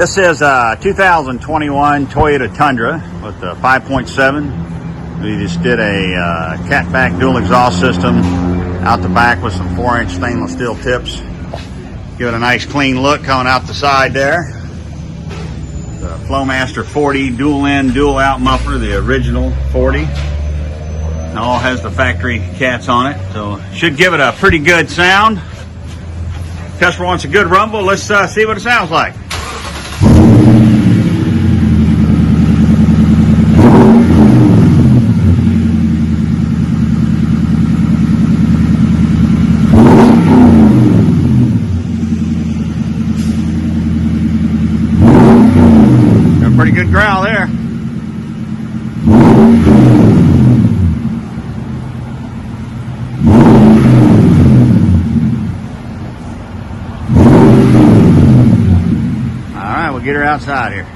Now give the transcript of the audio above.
This is a 2021 Toyota Tundra with the 5.7. We just did a catback dual exhaust system out the back with some 4-inch stainless steel tips. Give it a nice clean look coming out the side there. The Flowmaster 40 dual in, dual out muffler, the original 40. It all has the factory cats on it, so should give it a pretty good sound. Customer wants a good rumble. Let's see what it sounds like. Got a pretty good growl there. We'll get her outside here.